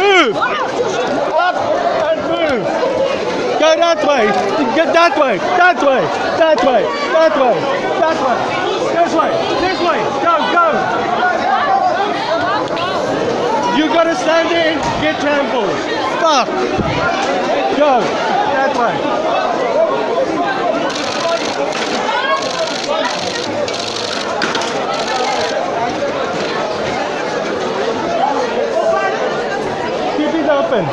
Move! Up and move! Go that way! Get that way! That way! That way! That way! That way! This way! This way! Go! Go! You gotta stand in, get trampled. Fuck! Go! That way! Keep it open.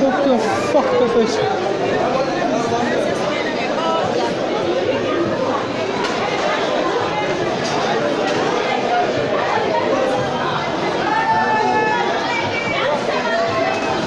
What the fuck is this?